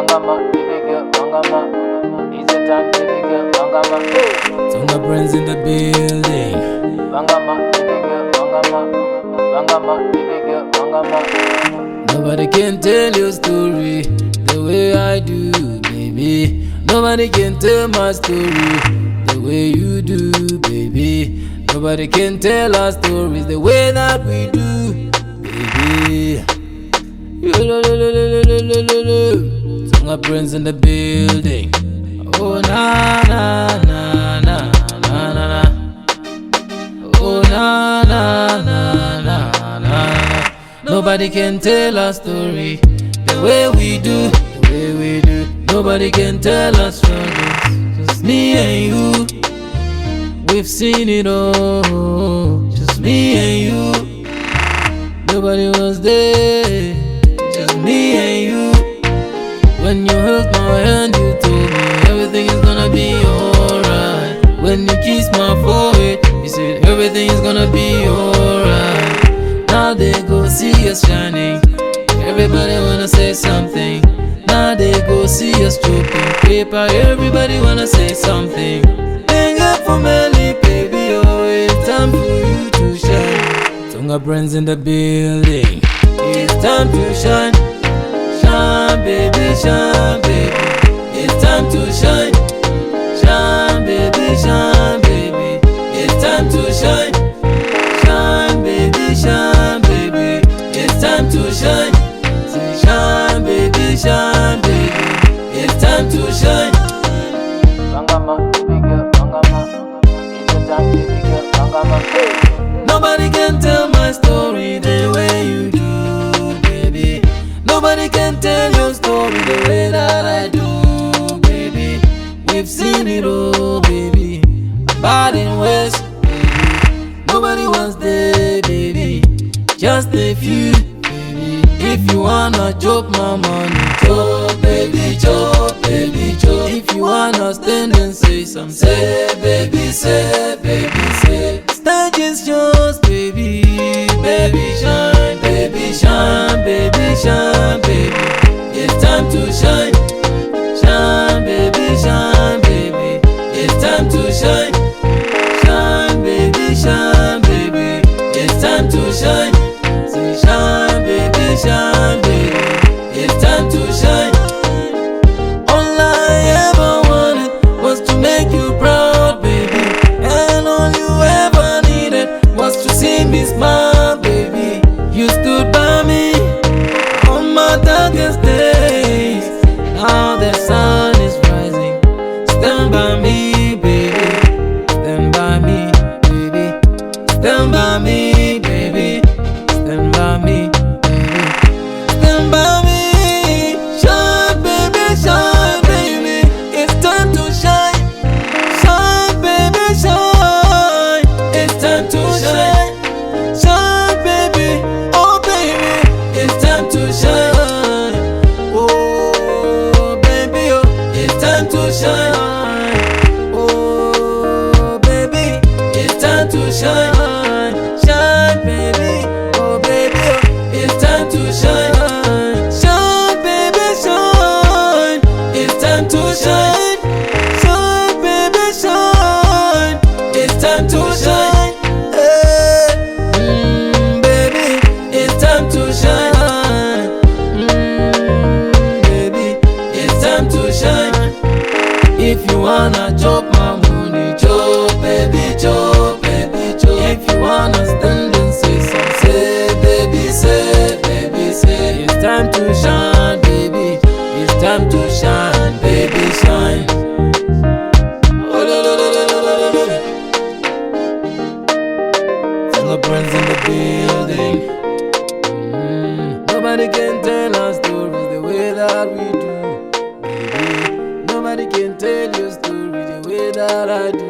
Bangama, baby girl, Bangama. It's your time, baby girl, Bangama. Tonga Brands in the building. Bangama, baby girl, Bangama. Bangama, baby girl, Bangama. Nobody can tell your story the way I do, baby. Nobody can tell my story the way you do, baby. Nobody can tell our stories the way that we do, baby. Tonga Brands in the building. Oh na na na na na na na. Oh na na na na na na. Nobody can tell our story the way we do, the way we do. Nobody can tell our struggles, just me and you. We've seen it all, just me and you. Nobody was there, just me and you. When you held my hand, you told me everything is gonna be alright. When you kissed my forehead, you said everything is gonna be alright. Now they go see us shining, everybody wanna say something. Now they go see us chopping paper, everybody wanna say something. Hang up for Melly, baby, oh, it's time for you to shine. Tonga Brands in the building. It's time to shine. Shine, baby, shine, baby. It's time to shine. Shine, baby, shine, baby. It's time to shine. Shine, baby, shine, baby. It's time to shine. Say shine, baby, shine, baby. It's time to shine. Bangama, baby girl, Bangama. It's your time, baby girl, Bangama. Nobody can tell my story the way you do, baby. Nobody can tell your story the way that I do, baby. We've seen it all, baby. Bad and West, baby. Nobody was there, baby. Just a few, baby. If you wanna chop my money, chop, baby, chop, baby, chop. If you wanna stand and say some, say, baby, say, baby, say. Stage is yours, baby. Baby, shine, baby, shine, baby, shine, baby. It's time to shine. Shine, baby, shine, baby. It's time to shine. Shine, baby, shine, baby. It's time to shine. Say shine, baby, shine, baby. It's time to shine. All I ever wanted was to make you proud, baby. And all you ever needed was to see me smile, baby. You stood by me on my darkest days. Now the sun is rising. Stand by me, baby. Stand by me, baby. Stand by me, baby. Stand by me, baby. Stand by me. Shine, baby, shine, baby. It's time to shine. Shine, baby, shine. It's time to shine. Shine, baby. Oh, baby. It's time to shine. Oh, baby, oh. It's time to shine. Oh, baby. It's time to shine. Shine, baby. Oh, baby, oh. It's time to shine. Shine, baby, shine. It's time to shine. Shine, baby, shine. It's time to shine. Hey. Baby, it's time to shine. Baby, it's time to shine. If you wanna chop my money, chop, baby, chop, baby, chop. If you wanna stand and say some, say, baby, say, baby, say. It's time to shine, baby. It's time to shine, baby, shine. Oh, la, la, la, la, la, la, la. Tonga Brands in the building. Nobody can tell our stories the way that we do, baby. Nobody can tell your story the way that I do.